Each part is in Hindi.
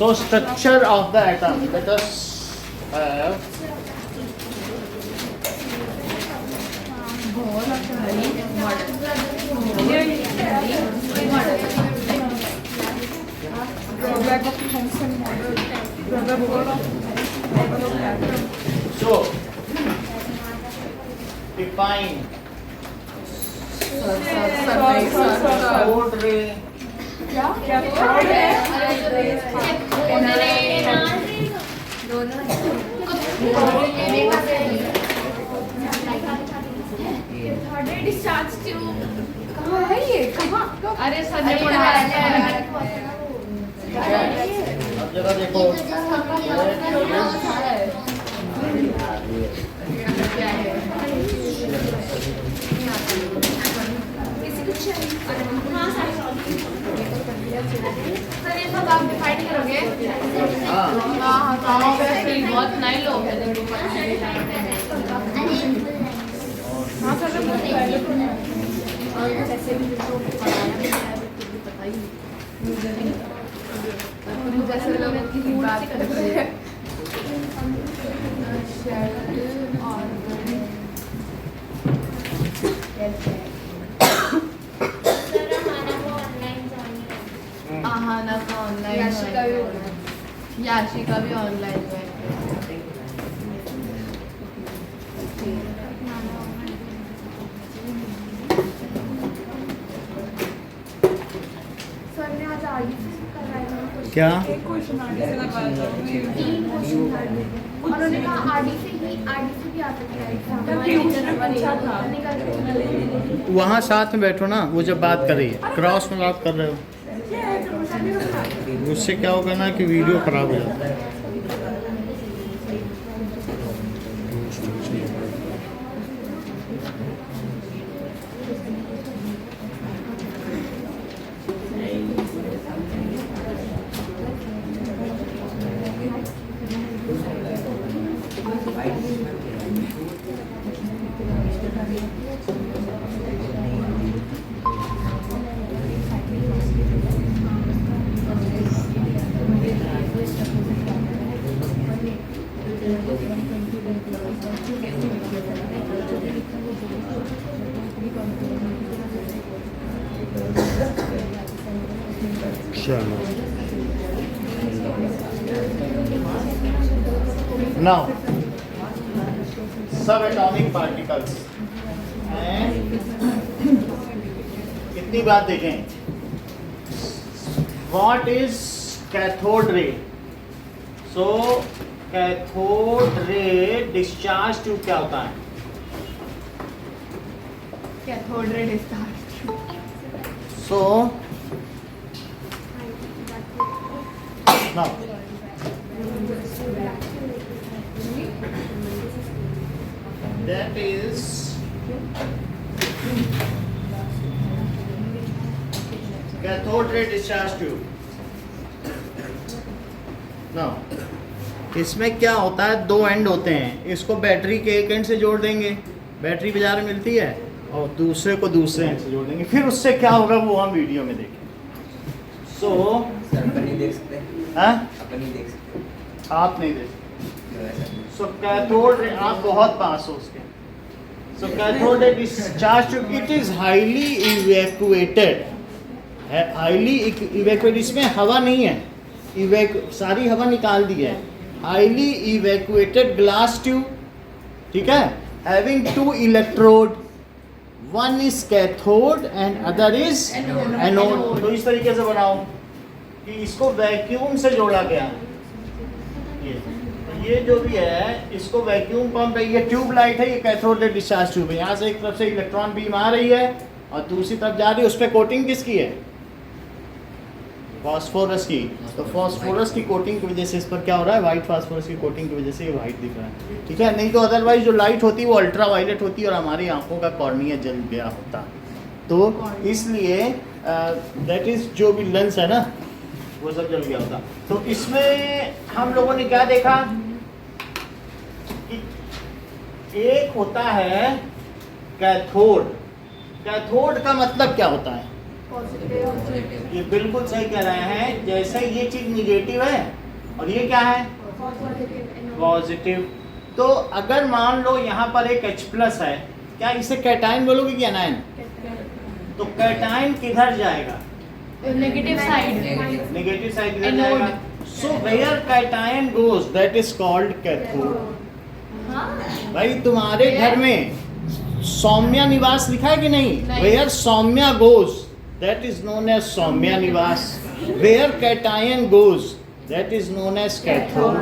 So structure of the atom. Let us have so define cathode ray. Discharge tube कहाँ है ये? कहाँ? अरे सर ने पढ़ाया है। अब जरा देखो सर ये सब आप डिफाइन करोगे? हाँ बहुत नए लोग हैं। हाँ सर जैसे लोग की बात कर रहे हैं आहाना का ऑनलाइन, याशिका भी ऑनलाइन है। क्या उन्होंने कहा आरडी से भी आ सकता है। वहाँ साथ में बैठो ना, वो जब बात कर रही है क्रॉस में बात कर रहे हो, उससे क्या होगा ना कि वीडियो खराब हो जाता है। Now, subatomic particles and कितनी बात देखें, what is cathode ray? So cathode ray discharge tube क्या होता है? Cathode ray discharge. So now that is cathode ray discharge tube. Now इसमें क्या होता है, दो एंड होते हैं, इसको बैटरी के एक एंड से जोड़ देंगे, बैटरी बाजार में मिलती है, और दूसरे को दूसरे एंड से जोड़ देंगे, फिर उससे क्या होगा वो हम वीडियो में देखें। सो नहीं देख सकते, हाँ अपन नहीं देख सकते, आप नहीं देख सकते। सो कैथोड रे, आप बहुत पास हो उसके। So cathode ray discharge tube, it is highly evacuated, highly evacuated, इसमें हवा नहीं है, सारी हवा निकाल दी है। हाईली इवैक्यूएटेड ग्लास ट्यूब, ठीक है, having two electrode, one is cathode and other is anode. तो इस तरीके से बनाओ कि इसको वैक्यूम से जोड़ा गया है। ये जो भी है इसको वैक्यूम पंप है, ये ट्यूब लाइट है, ये कैथोड रे डिस्चार्ज ट्यूब है। यहाँ से एक तरफ से इलेक्ट्रॉन बीम आ रही है और दूसरी तरफ जा रही है, उस पर कोटिंग किसकी है? फास्फोरस की। तो फास्फोरस की कोटिंग की वजह से इस पर क्या हो रहा है, वाइट फास्फोरस की कोटिंग की वजह से ये वाइट दिख रहा है, ठीक है। नहीं तो अदरवाइज जो लाइट होती है वो अल्ट्रा वायलेट होती है और हमारी आंखों का कॉर्निया जल गया होता। तो इसलिए दैट इज जो भी लेंस है ना वो सब जल गया होता। तो इसमें हम लोगों ने क्या देखा कि एक होता है कैथोड। कैथोड का मतलब क्या होता है? पॉजिटिव ये बिल्कुल सही कह रहे हैं। जैसे ये चीज निगेटिव है और ये क्या है पॉजिटिव, तो अगर मान लो यहाँ पर एक H प्लस है, क्या इसे कैटायन बोलोगे कि एनायन? तो कैटायन किधर जाएगा? नेगेटिव साइड नेगेटिव साइड किधर Anode. जाएगा? So where cation goes that is called cathode. भाई तुम्हारे घर में सौम्या निवास लिखा है कि नहीं? नहीं। वेयर सौम्या goes that is known as सौम्या निवास। Where cation goes that is known as cathode.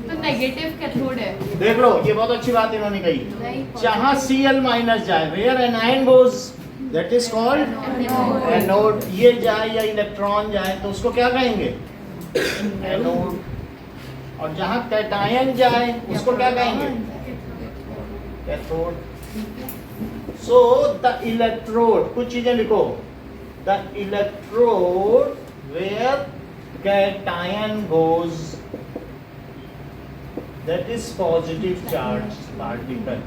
तो नेगेटिव कैथोड है। देख लो, ये बहुत अच्छी बात इन्होंने कही। नहीं, जहाँ Cl माइनस जाए, where anion goes that is called anode. ये जाए या इलेक्ट्रॉन जाए तो उसको क्या कहेंगे? एनोड। और जहाँ कैटायन जाए उसको क्या कहेंगे? कैथोड। सो द इलेक्ट्रोड, कुछ चीजें लिखो। The electrode where cation goes that is positive charge particle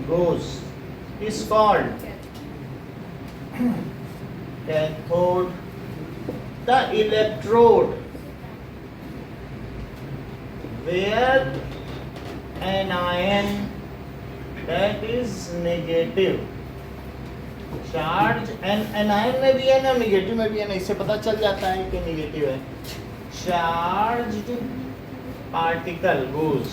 goes is called cathode. The electrode where anion that is negative charge, and anion में भी है ना, नेगेटिव में भी है ना, इससे पता चल जाता है कि नेगेटिव है। charged particle goes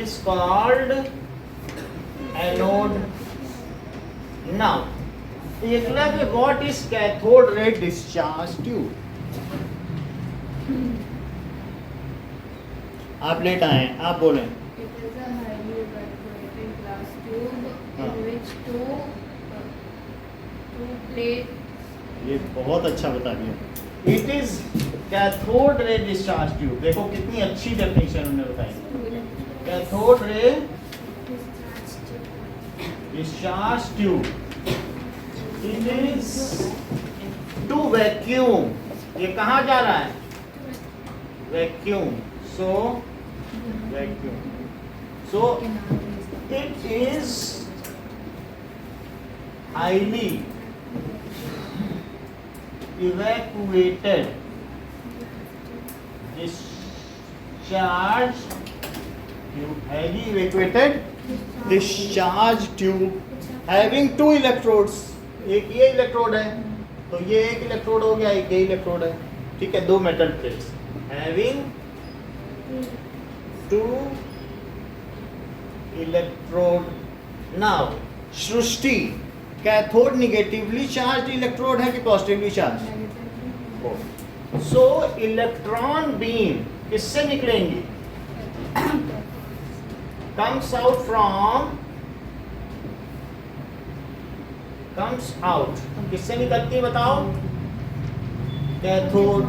is called anode. Now, Eklavya, what is cathode ray discharge tube? आप लेट आए, आप बोलें। It is a highly evaporated glass tube हाँ। in which two plate. ये बहुत अच्छा बता दिया। It is cathode ray discharge tube. देखो कितनी अच्छी डेफिनेशन उन्होंने बताई। Cathode ray discharge tube, it is to vacuum. ये कहाँ जा रहा है? Vacuum. So vacuum, so it is highly evacuated discharge tube, highly evacuated discharge tube having two electrodes. एक ये इलेक्ट्रोड है, तो ये एक इलेक्ट्रोड हो गया, एक ये इलेक्ट्रोड है, ठीक है, दो metal plates having two electrode. Now सृष्टि, कैथोड निगेटिवली चार्ज इलेक्ट्रोड है कि पॉजिटिवली चार्ज? सो इलेक्ट्रॉन बीम किससे निकलेंगी? comes out किससे निकलती है बताओ? कैथोड।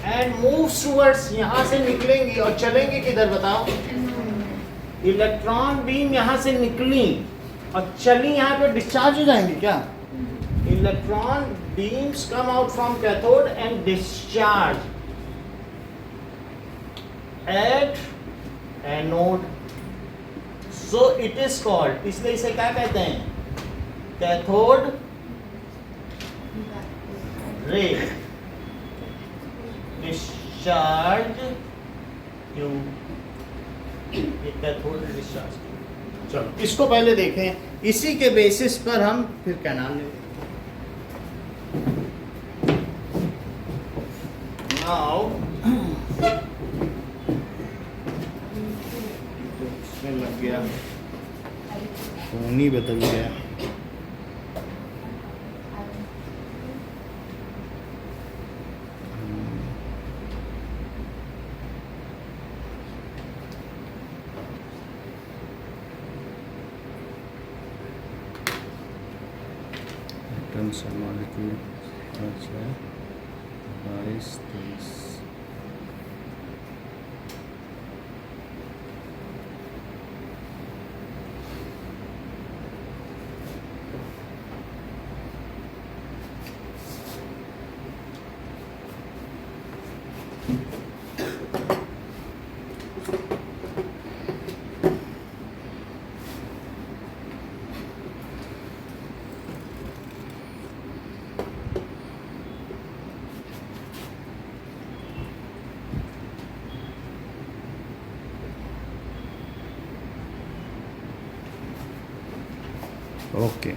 एंड मूव्स टुवर्ड्स, यहां से निकलेंगी और चलेंगे किधर बताओ? इलेक्ट्रॉन बीम यहां से निकली और चली यहाँ पे डिस्चार्ज हो जाएंगे क्या? Electron beams come out from cathode and discharge at anode. So it is called, इसलिए इसे क्या कहते हैं? Cathode ray discharge tube. ये कैथोड रे डिस्चार्ज ट्यूब। चलो इसको पहले देखें, इसी के बेसिस पर हम फिर कैनाल लेंगे। नाउ इसमें लग गया, फोन ही बदल गया। atoms or molecule such as 22. Okay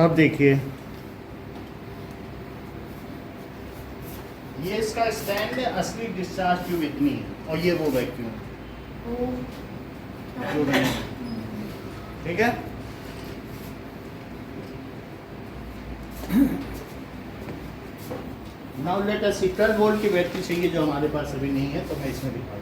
अब देखिए ये इसका स्टैंड है, असली डिस्चार्ज ट्यूब इतनी है और ये वो वैक्यूम जो है, ठीक है। नाउ लेट अस सी 12 वोल्ट की बैटरी चाहिए जो हमारे पास अभी नहीं है, तो मैं इसमें दिखा दूँ।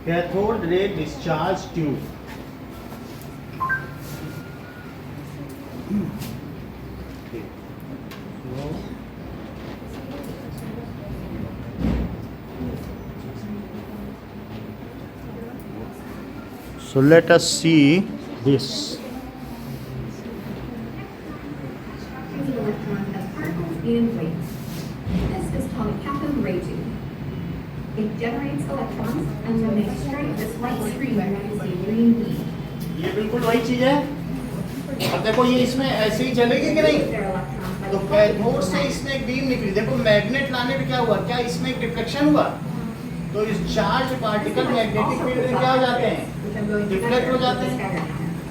Cathode ray discharge tube, so let us see this. An electron has particles and weights. This is called a cathode ray tube. It generates electrons, and when they strike this white screen, you see green beam. ये बिल्कुल वही चीज है। अब देखो ये इसमें ऐसे ही चलेगी कि नहीं, They're electrons by तो the कैथोड से इसमें एक बीम निकली। देखो मैग्नेट लाने में क्या हुआ, क्या इसमें एक डिफ्लेक्शन हुआ, तो इस चार्ज पार्टिकल मैग्नेटिक फील्ड में क्या हो जाते हैं, which I'm going to deflect हो जाते हैं। हैं।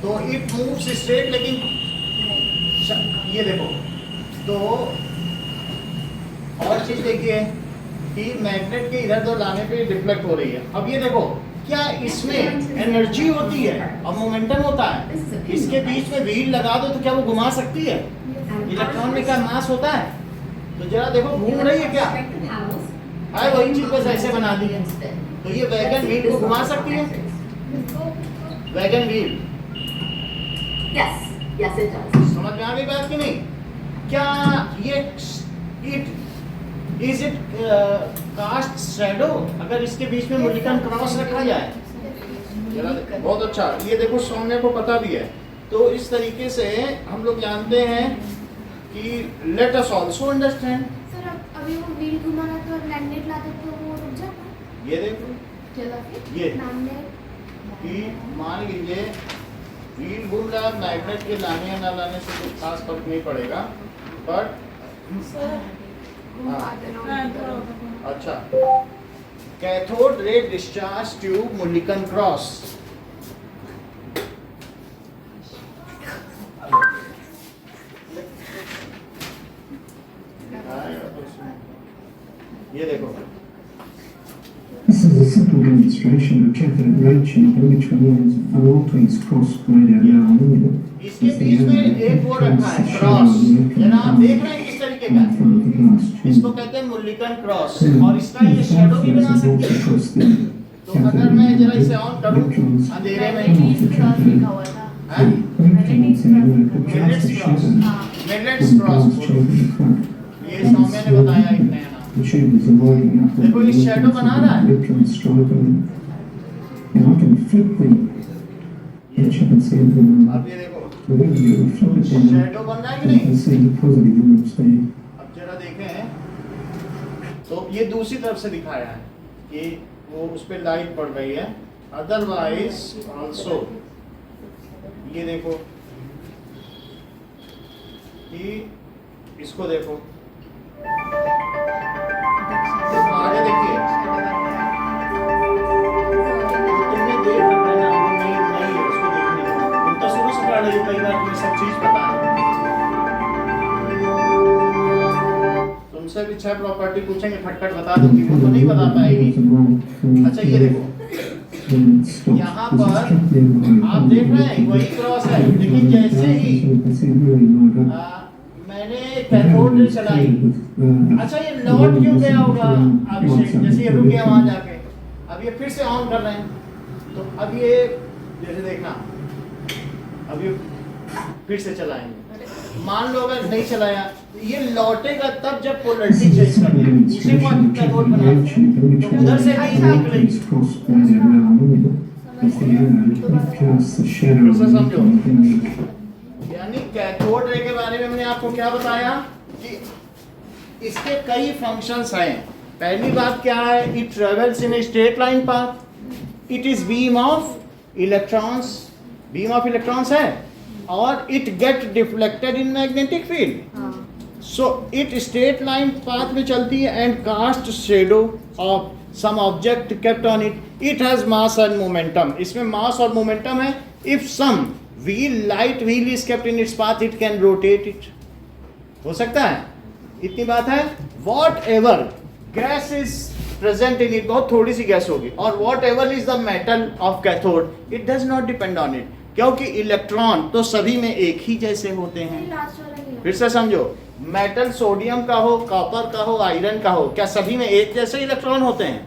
तो इट मूव्स स्ट्रेट, लेकिन ये देखो तो और चीज देखिए कि मैग्नेट के इधर उधर लाने पे डिफ्लेक्ट हो रही है। अब ये देखो क्या इसमें एनर्जी होती है और मोमेंटम होता है, इसके बीच में व्हील लगा दो तो क्या वो घुमा सकती है? इलेक्ट्रॉन में क्या मास होता है? तो जरा देखो घूम रही है क्या? है वही चीज बस ऐसे बना दी है। तो ये वैगन व्हील को घुमा सकती है, wagon wheel. Yes, yes it does. समझ में आ गई बात कि नहीं? क्या ये इज इट कास्ट शैडो अगर इसके बीच में मोलिकन क्रॉस रखा जाए? बहुत अच्छा, ये देखो सौम्य को पता भी है। तो इस तरीके से हम लोग जानते हैं कि let us also understand. Sir अभी वो व्हील घुमाना तो मैग्नेट लाते तो वो रुक जाता। ये देखो चला फिर ये मैग्नेट कि मान लीजिए व्हील घूम रहा है, मैग्नेट के लाने या ना लाने से कुछ खास फर्क नहीं पड़ेगा, बट सर घुमा देना। अच्छा, cathode ray discharge tube मोलिकन cross. ये देखो This is a simple demonstration of cathode ray tube in which we use an always cross-braided aluminium. इसके बीच में एक वो रखा है क्रॉस, जनाब देख रहे हैं किस तरीके का, इसको कहते हैं मोलिकन क्रॉस, और इसका ये शैडो भी बना सकती है। तो अगर मैं जरा इसे ऑन करूं अंधेरे में, लिखा हुआ था। हैं? मैग्नेट्स क्रॉस, ये सौम्य ने बताया एक नया नाम। देखो ये शैडो बना रहा है। अब ये देखो शैडो बन रहा है कि नहीं? अब जरा देखें तो ये दूसरी तरफ से दिखाया है कि वो उस पे लाइट पड़ रही है, अदरवाइज आल्सो ये देखो कि इसको देखो आगे देखिए, तुमने देख रखा है ना, वो नहीं है उसको देखने को, तुम तो शुरू से पढ़ रही हो, कई बार तुम्हें सब चीज पता है। तुमसे भी 6 प्रॉपर्टी पूछेंगे, फटफट बता दो, वो तो नहीं बता पाएगी। अच्छा ये देखो यहाँ पर आप देख रहे हैं वही क्रॉस है, लेकिन जैसे ही मैंने कैथोड रे चलाई। अच्छा ये लौट क्यों गया होगा अभिषेक? जैसे ये रुक गया वहां जाके, अब ये फिर से ऑन कर रहे हैं, तो अब ये जैसे देखना, अब ये फिर से चलाएंगे। मान लो अगर नहीं चलाया, ये लौटेगा तब जब पोलरिटी चेंज कर देंगे, उसी को हम कैथोड बनाते हैं, तो उधर से नहीं निकलेगी। समझो, यानी कैथोड रे के बारे में मैंने आपको क्या बताया कि इसके कई फंक्शंस हैं। पहली बात क्या है, it travels in a straight line path, it is beam of electrons, beam of electrons है, और it get deflected in magnetic field. So it straight line path में चलती है and cast shadow of some object kept on it, it has mass and momentum, इसमें मास और मोमेंटम है। If some wheel, light wheel is kept in its path, it can rotate it, हो सकता है, इतनी बात है। What ever gas is present in it, बहुत थोड़ी सी गैस होगी, और what ever is the metal of cathode, it does not depend on it, क्योंकि इलेक्ट्रॉन तो सभी में एक ही जैसे होते हैं। फिर से समझो, मेटल सोडियम का हो, कॉपर का हो, आयरन का हो, क्या सभी में एक जैसे इलेक्ट्रॉन होते हैं?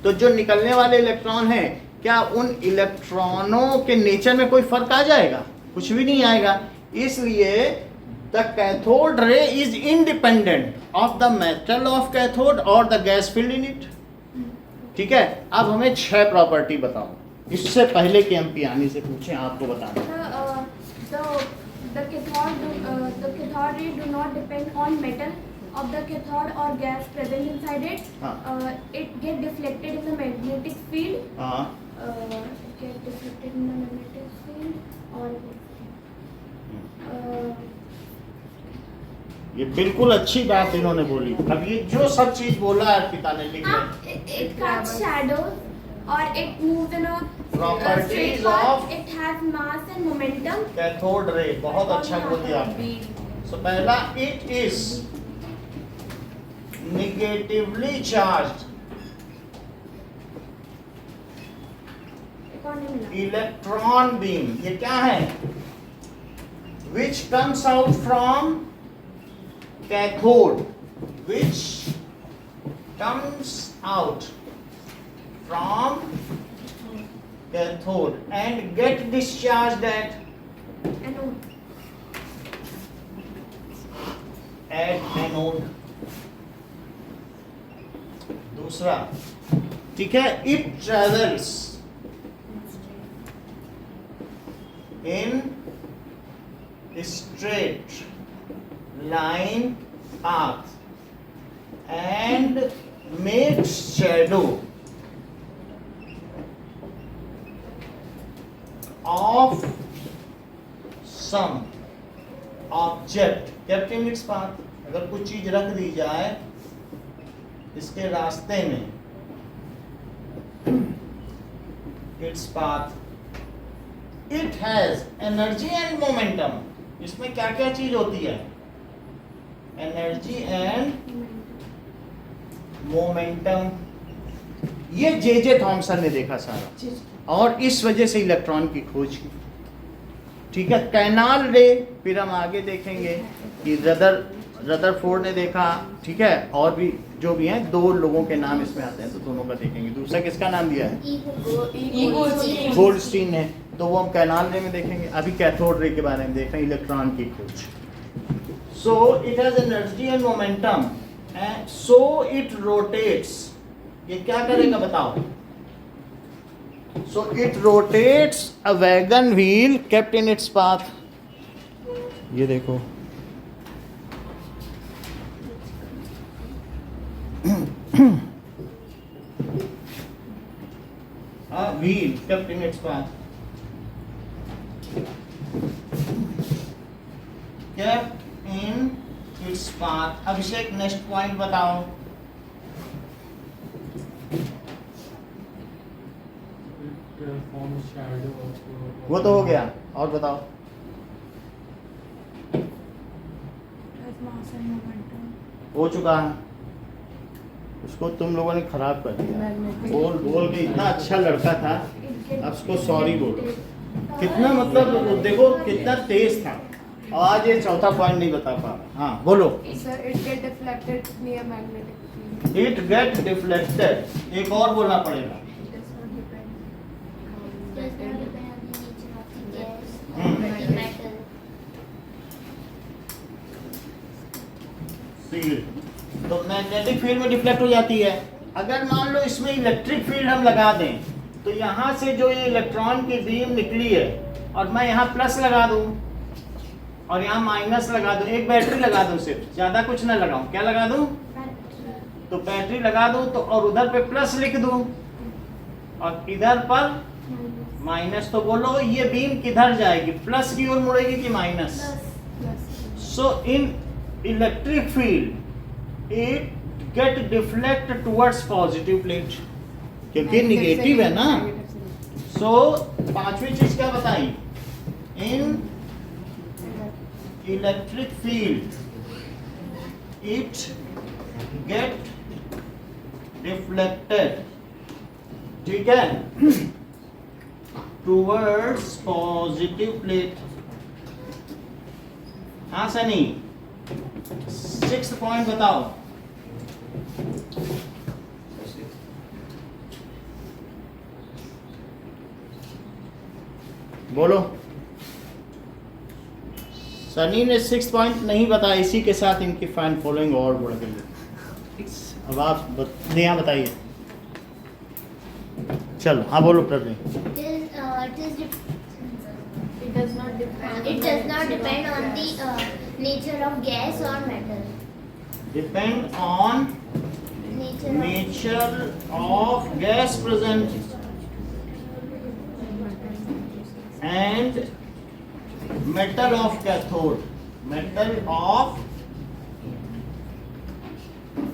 तो जो निकलने वाले इलेक्ट्रॉन हैं, क्या उन इलेक्ट्रॉनों के नेचर में कोई फर्क आ जाएगा? कुछ भी नहीं आएगा। इसलिए the cathode ray is independent of the metal of cathode और the gas field in it. ठीक है, अब हमें 6 प्रॉपर्टी बताओ, इससे पहले कि हम पियानी से पूछें, आपको बताना। The cathode ray do not depend on metal of the cathode or gas present inside it. It get deflected in the magnetic field. Get deflected in the magnetic field or ये बिल्कुल अच्छी बात इन्होंने बोली। अब ये जो सब चीज बोला है पिता ने लिख it casts shadows or it moves in a Properties straight path. of- It has mass and momentum. Cathode ray, बहुत अच्छा बोल दिया आपने। सो पहला, it is negatively charged electron beam, ये क्या है? Which comes out from cathode, which comes out from cathode and get discharged at anode। दूसरा, ठीक है, it travels in straight line path and makes shadow of some object kept in its path। अगर कुछ चीज रख दी जाए इसके रास्ते में, its path, it has energy and momentum। इसमें क्या क्या चीज होती है? Energy and momentum. ये जे थॉमसन ने देखा सारा, और इस वजह से इलेक्ट्रॉन की खोज की। ठीक है, कैनाल रे फिर हम आगे देखेंगे कि रदरफोर्ड ने देखा। ठीक है, और भी जो भी हैं, 2 लोगों के नाम इसमें आते हैं, तो दोनों का देखेंगे। दूसरा किसका नाम दिया है? गोल्डस्टीन ने, तो वो हम कैनाल रे में देखेंगे। अभी कैथोड रे के बारे में देख रहे हैं, इलेक्ट्रॉन की खोज। So it has energy and momentum and so it rotates. ये क्या करेगा बताओ? So it rotates a wagon wheel kept in its path। ये देखो, a wheel kept in its path, kept in its path। Abhishek next point बताओ। वो तो हो गया, और बताओ। हो चुका है, उसको तुम लोगों ने खराब कर दिया। बोल बोल के इतना अच्छा लड़का था, अब उसको सॉरी बोलो। कितना मतलब देखो कितना तेज था। आज ये चौथा पॉइंट नहीं बता पा रहा। हाँ बोलो। Sir, it get deflected near magnetic field. It get deflected, एक और बोलना पड़ेगा। Does not depend on the does not depend on the nature of the gas Hmm. or the metal. Field तो मैग्नेटिक फील्ड में डिफ्लेक्ट हो जाती है। अगर मान लो इसमें इलेक्ट्रिक फील्ड हम लगा दें तो यहाँ से जो ये इलेक्ट्रॉन की बीम निकली है और मैं यहाँ प्लस लगा दूं और यहाँ माइनस लगा दूं, एक बैटरी लगा दूं, सिर्फ ज्यादा कुछ ना लगाऊं, क्या लगा दूं? तो बैटरी लगा दूं तो और उधर पे प्लस लिख दूं और इधर पर माइनस, तो बोलो ये बीम किधर जाएगी, प्लस की ओर मुड़ेगी कि minus? So in electric field it get deflect towards positive plate, क्योंकि निगेटिव है ना। सो पांचवी चीज क्या बताई? इन electric field it get deflected, ठीक है, टुवर्ड्स पॉजिटिव प्लेट। हाँ सनी, 6th पॉइंट बताओ। बोलो। सनी ने 6th पॉइंट नहीं बताया, इसी के साथ इनकी फाइन फॉलोइंग और बढ़ गई। अब आप नेहा बताइए। चलो हाँ बोलो Praveen. It does not depend on the nature of gas or metal. Depend on nature of gas present and metal of cathode. Metal of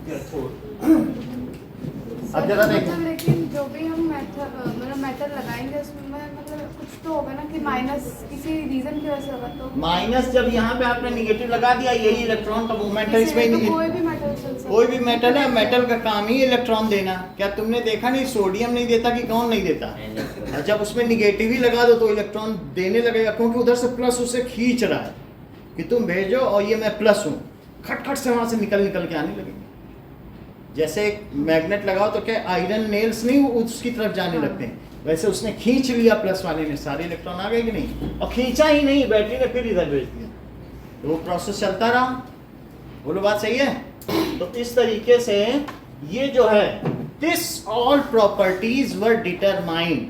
cathode. अब जरा देखो। मतलब लेकिन जो भी हम मतलब मेटल लगाएंगे उसमें मतलब कुछ तो होगा ना कि माइनस किसी रीजन की वजह से होगा, तो माइनस जब यहाँ पे आपने निगेटिव लगा दिया, यही इलेक्ट्रॉन का मूवमेंट है, इसमें तो कोई भी मेटल चल सकता है। कोई भी मेटल है, मेटल का काम ही इलेक्ट्रॉन देना। क्या तुमने देखा नहीं सोडियम नहीं देता कि कौन नहीं देता? और जब उसमें निगेटिव ही लगा दो तो इलेक्ट्रॉन देने लगेगा, क्योंकि उधर से प्लस उसे खींच रहा है कि तुम भेजो और ये मैं प्लस हूँ, खटखट से वहां से निकल के आने लगेंगे। जैसे एक मैग्नेट लगाओ तो क्या आयरन नेल्स नहीं उसकी तरफ जाने लगते हैं, वैसे उसने खींच लिया प्लस वाले ने, सारे इलेक्ट्रॉन आ गए कि नहीं? और खींचा ही नहीं, बैटरी ने फिर इधर भेज दिया, तो वो प्रोसेस चलता रहा। बोलो बात सही है? तो इस तरीके से ये जो है, this all properties were determined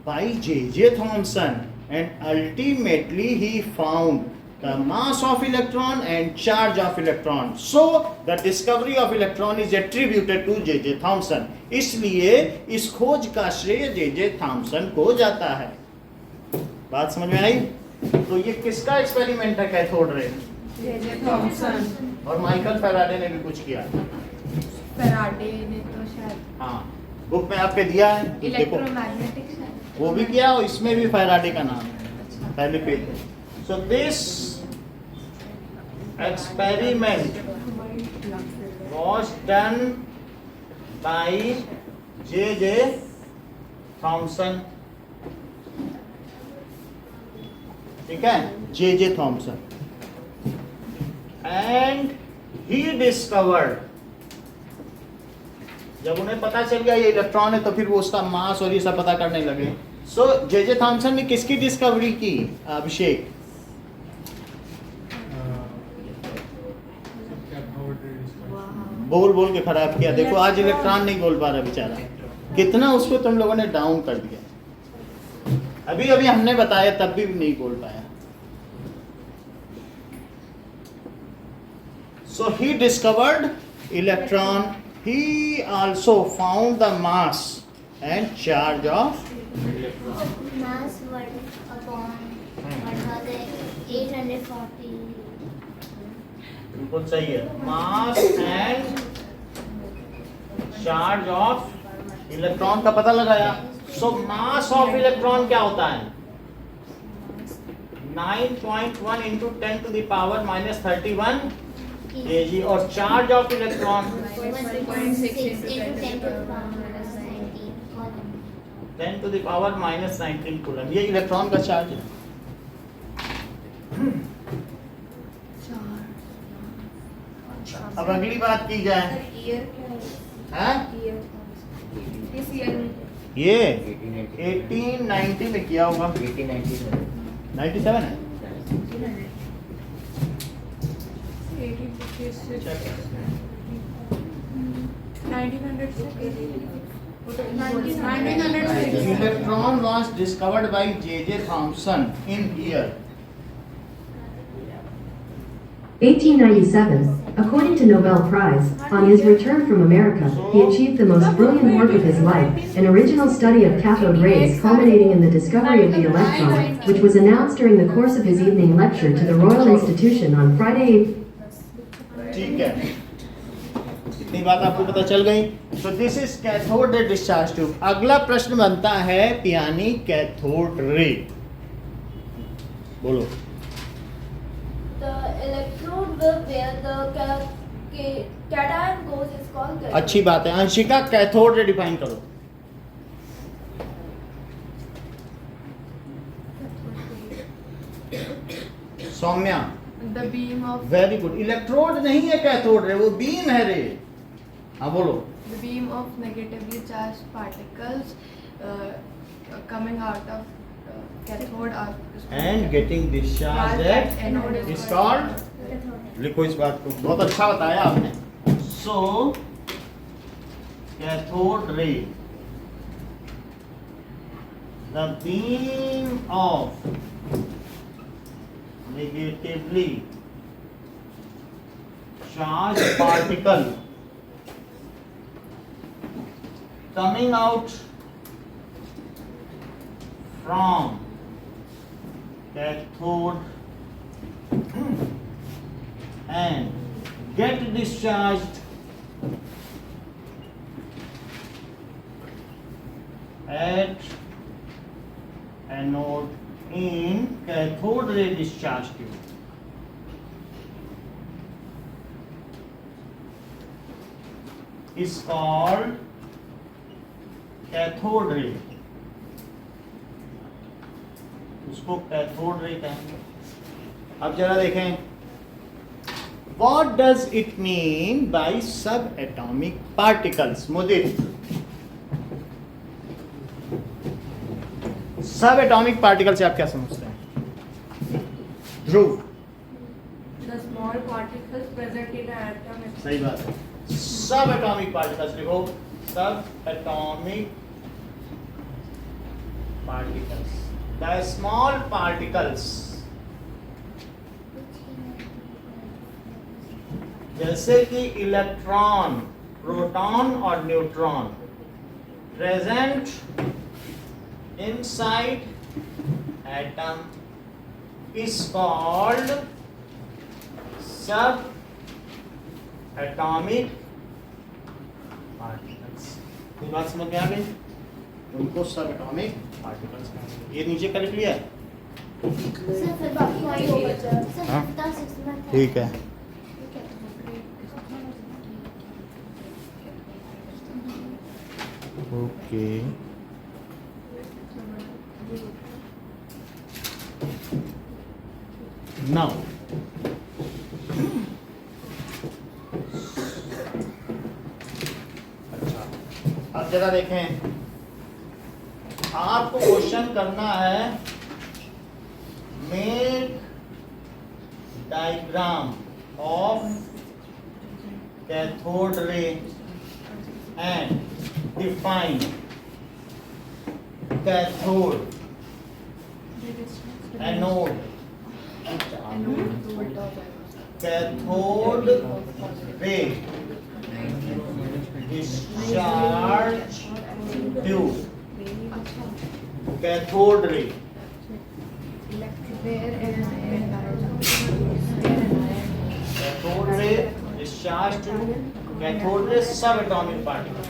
by J Thomson and ultimately he found the mass of electron and charge of electron. So the discovery of electron is attributed to J.J. Thomson. इसलिए इस खोज का श्रेय J.J. थॉमसन को जाता है। बात समझ में आई? तो ये किसका एक्सपेरिमेंट है कैथोड रे? J.J. थॉमसन और माइकल फैराडे ने भी कुछ किया। फैराडे ने तो शायद हाँ, बुक में आपके दिया है, देखो इलेक्ट्रोमैग्नेटिक शायद वो भी किया, और इसमें भी फैराडे का नाम है पहले पेज में। So this experiment was done by J.J. Thomson. ठीक है, J.J. Thomson. And he discovered, जब उन्हें पता चल गया ये इलेक्ट्रॉन है तो फिर वो उसका मास और ये सब पता करने लगे। So J.J. थॉमसन ने किसकी डिस्कवरी की? अभिषेक बोल बोल के खराब किया। देखो आज इलेक्ट्रॉन नहीं बोल पा रहा बेचारा, कितना उसको तुम लोगों ने डाउन कर दिया। अभी अभी हमने बताया तब भी नहीं बोल पाया। So he discovered electron. He also found the mass and charge of electron. Mass one upon what was it? 840. बिल्कुल सही है। Mass and charge of electron का पता लगाया। सो मास ऑफ इलेक्ट्रॉन क्या होता है? 9.1 into 10 to the power minus 31 kg, और charge of electron 1.6 into 10 to the power minus 19 coulomb. 10 to the power minus 19 coulomb, ये इलेक्ट्रॉन का चार्ज है। अच्छा, अब अगली बात की जाए। ईयर क्या है? हाँ? ईयर इस ईयर में ये 1890 में किया होगा। 97 है। 1900 Electron was discovered by J.J. Thomson in year 1897. According to Nobel Prize, on his return from America, he achieved the most brilliant work of his life, an original study of cathode rays culminating in the discovery of the electron, which was announced during the course of his evening lecture to the Royal Institution on Friday. ठीक है, इतनी बात आपको पता चल गई। तो this is cathode ray discharge tube. अगला प्रश्न बनता है पियानी कैथोड रे। बोलो। The electrode where the cation goes is called cathode. अच्छी बात है। अंशिका कैथोड रे डिफाइन करो। Saumya the beam of very good. Electrode नहीं है कैथोड रे, वो बीम है रे। हाँ बोलो। the beam of negatively charged particles coming out of cathode or and getting discharge at anode is called, लिखो इस बात को, बहुत अच्छा बताया आपने। So cathode ray, the beam of negatively charged particle coming out from cathode and get discharged at anode in cathode ray discharge tube is called cathode ray। उसको कैथोड रे कहेंगे। अब जरा देखें, what does it mean by subatomic particles? Mudit, subatomic particle से आप क्या समझते हैं? ध्रुव। the small particles present in an atom सही बात है। सबएटॉमिक पार्टिकल्स लिखो, subatomic particles, the small particles, जैसे कि इलेक्ट्रॉन, प्रोटॉन और neutron present inside atom is called subatomic particles। ये बात समझ में आ गई? उनको सबएटॉमिक पार्टिकल्स कहेंगे। ये नीचे कर लिया है? फिर बाकी वही होगा सर। हाँ? ठीक है। ओके, now अच्छा, अब जरा देखें, आपको क्वेश्चन करना है, make diagram of cathode ray and define cathode, anode, cathode ray discharge tube, cathode ray, cathode ray discharge tube, cathode ray subatomic particle.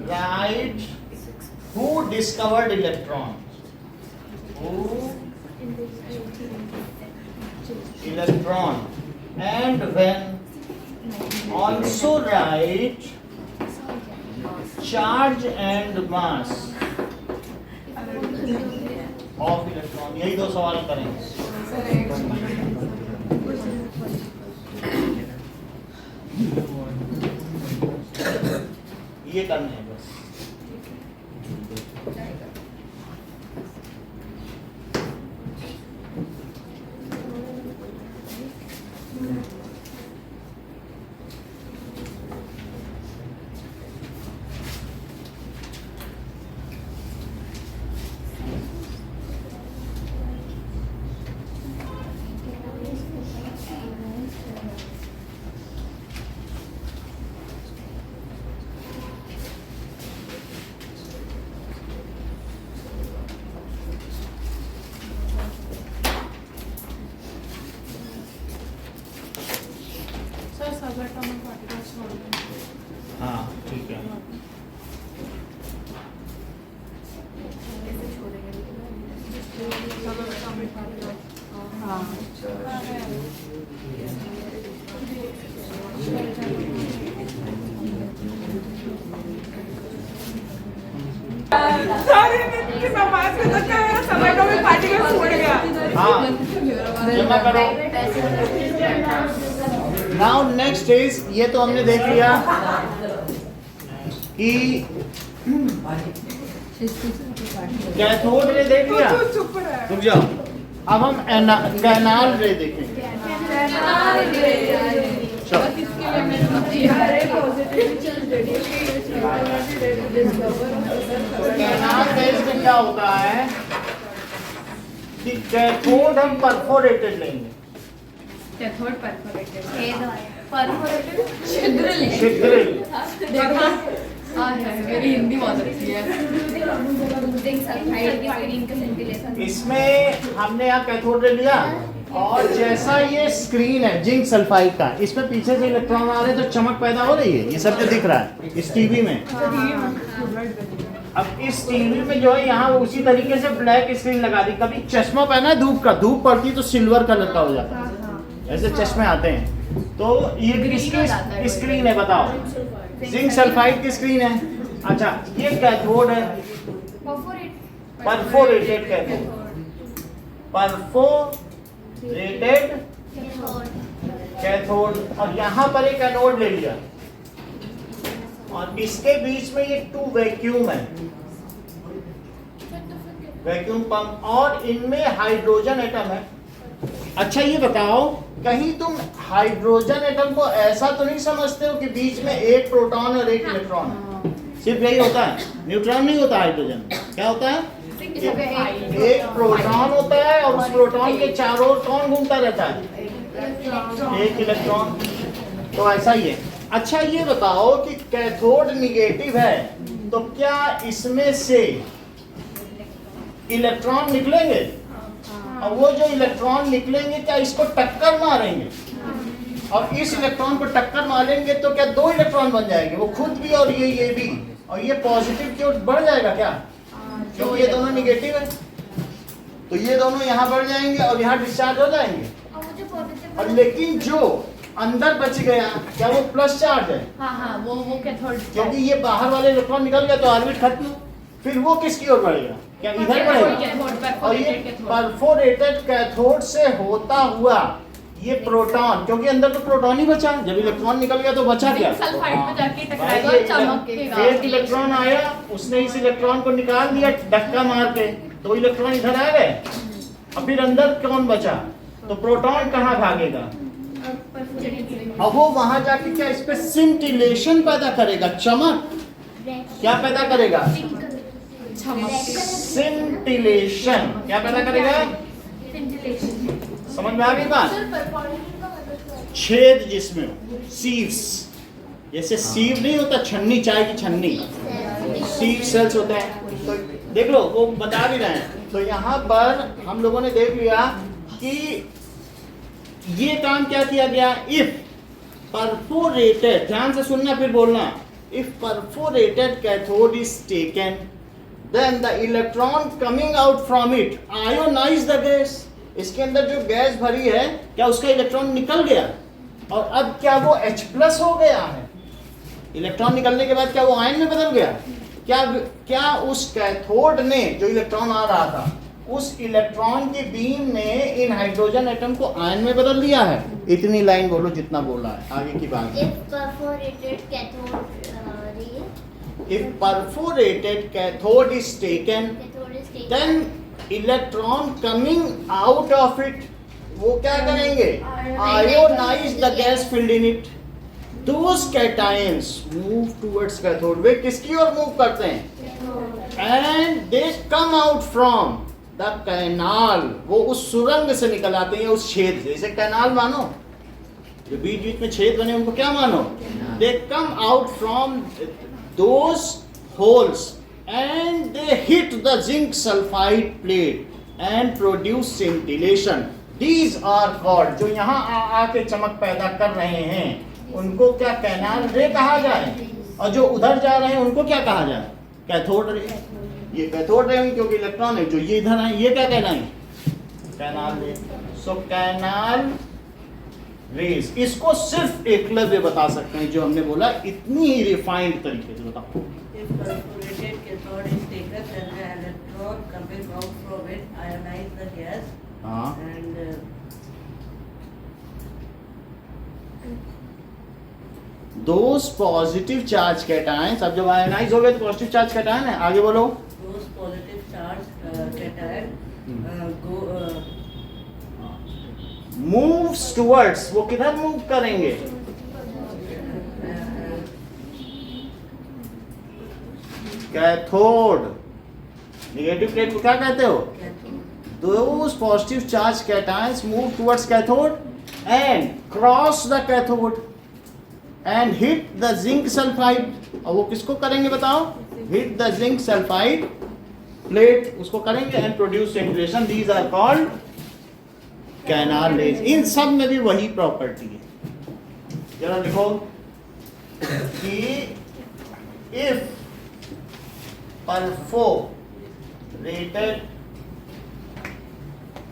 Right, who discovered electrons? Who? Electron. And when also write charge and mass. Of electron, यही दो सवाल करेंगे। ये करने हैं बस। सर सबएटॉमिक पार्टिकल्स छोड़ दें। हाँ ठीक है। सबएटॉमिक पार्टिकल्स हाँ जमा करो। नाउ नेक्स्ट इज, ये तो हमने देख लिया कि कैथोड रे देख लिया। रुक जाओ, अब हम कैनाल रे देखेंगे। चलो कैनाल रेज में क्या होता है कि कैथोड हम परफोरेटेड लेंगे। कैथोड परफोरेटेड छिद्रिल। मेरी हिंदी बहुत अच्छी है। इसमें हमने यहाँ कैथोड रे लिया और जैसा ये स्क्रीन है जिंक सल्फाइड का, इसमें पीछे से इलेक्ट्रॉन आ रहे हैं तो चमक पैदा हो रही है। ये सब जो दिख रहा है इस टीवी में। अब इस टीवी में जो है यहाँ उसी तरीके से ब्लैक स्क्रीन लगा दी। कभी चश्मा पहना है धूप का, धूप पड़ती तो सिल्वर कलर का हो जाता है, ऐसे चश्मे आते हैं। तो ये किसकी स्क्रीन है बताओ? जिंक सल्फाइड की स्क्रीन है। अच्छा ये कैथोड है, परफोरेटेड कैथोड, परफोरेटेड कैथोड। और यहाँ पर एक एनोड ले लिया और इसके बीच में ये 2 वैक्यूम है, वैक्यूम पंप, और इनमें हाइड्रोजन एटम है। अच्छा ये बताओ, कहीं तुम हाइड्रोजन एटम को ऐसा तो नहीं समझते हो कि बीच में एक प्रोटॉन और एक इलेक्ट्रॉन है? सिर्फ यही होता है, न्यूट्रॉन नहीं होता। हाइड्रोजन क्या होता है? एक प्रोटॉन होता है और उस प्रोटॉन के चारों ओर कौन घूमता रहता है? एक इलेक्ट्रॉन। तो ऐसा ही है। अच्छा ये बताओ कि कैथोड निगेटिव है तो क्या इसमें से इलेक्ट्रॉन निकलेंगे? और वो जो इलेक्ट्रॉन निकलेंगे क्या इसको टक्कर मारेंगे? और इस इलेक्ट्रॉन को टक्कर मारेंगे तो क्या 2 इलेक्ट्रॉन बन जाएंगे, वो खुद भी और ये भी, और ये पॉजिटिव की ओर बढ़ जाएगा क्या? क्योंकि ये दोनों निगेटिव है तो ये दोनों यहाँ बढ़ जाएंगे और यहाँ डिस्चार्ज हो जाएंगे। और लेकिन जो अंदर बच गया क्या वो प्लस चार्ज है? हाँ वो कैथोड, क्योंकि ये बाहर वाले इलेक्ट्रॉन निकल गया तो ऑर्बिट खत्म। फिर वो किसकी ओर बढ़ेगा? क्या इधर बढ़ेगा? और ये परफोरेटेड कैथोड से होता हुआ ये प्रोटॉन, क्योंकि अंदर तो प्रोटॉन ही बचा, जब इलेक्ट्रॉन निकल गया तो बचा क्या? सल्फाइड में जाके टकराएगा और चमकेगा। एक इलेक्ट्रॉन आया, उसने इस इलेक्ट्रॉन को निकाल दिया धक्का मार के, 2 इलेक्ट्रॉन इधर आ गए। अब फिर अंदर कौन बचा? तो प्रोटॉन कहाँ भागेगा? अब वो वहां जाके क्या इस पे सिंटिलेशन पैदा करेगा, चमक। क्या पैदा करेगा? सिंटिलेशन। क्या पैदा करेगा? समझ में आ गई बात? छेद जिसमें सीव्स, जैसे सीव नहीं होता छन्नी, चाय की छन्नी, सीव सेल्स होते हैं। तो देख लो वो बता भी रहे हैं। तो यहाँ पर हम लोगों ने देख लिया कि ये काम क्या किया गया। इफ परफोरेटेड, ध्यान से सुनना फिर बोलना, if perforated cathode is taken then the electron coming out from it ionize the gas। इसके अंदर जो गैस भरी है क्या उसका इलेक्ट्रॉन निकल गया और अब क्या वो H+ हो गया है? इलेक्ट्रॉन निकलने के बाद क्या वो आयन में बदल गया? क्या उस कैथोड ने जो इलेक्ट्रॉन आ रहा था उस इलेक्ट्रॉन की बीम ने इन हाइड्रोजन एटम को आयन में बदल दिया है। इतनी लाइन बोलो जितना बोला है, आगे की बात। If perforated cathode If perforated cathode is taken, cathode is taken, then electron coming out of it, वो क्या करेंगे? Ionize the gas filled in it. Those cations move towards cathode. वे किसकी ओर मूव करते हैं? And they come out from the canal. वो उस सुरंग से निकल आते हैं, उस छेद से। जैसे कैनाल मानो, जो बीच बीच में छेद बने उनको क्या मानो? They come out from those holes and they hit the zinc sulfide plate and produce scintillation. These are called, जो यहाँ आके चमक पैदा कर रहे हैं उनको क्या कैनाल रे कहा जाए, और जो उधर जा रहे हैं उनको क्या कहा जाए? Cathode ray. ये कैथोड रे क्योंकि इलेक्ट्रॉन है, जो ये इधर है ये क्या कहलाएंगे? कैनाल रे। सो कैनाल रेज, इसको सिर्फ एकलव्य बता सकते हैं, जो हमने बोला इतनी ही रिफाइंड तरीके से बताओ। If perforated cathode is taken, then the electron coming out from it ionize the gas हाँ, and those positive charge cations, अब जब आयनाइज हो गए तो पॉजिटिव चार्ज कैटायन है, आगे बोलो। those positive charge cation go moves towards, वो किधर मूव करेंगे? कैथोड। नेगेटिव प्लेट को क्या कहते हो? Those positive charge cations move towards cathode and cross the cathode and hit the zinc sulfide. और वो किसको करेंगे बताओ? Hit the zinc sulfide plate, उसको करेंगे and produce scintillation. These are called canal rays. इन सब में भी वही प्रॉपर्टी है। जरा लिखो कि if perforated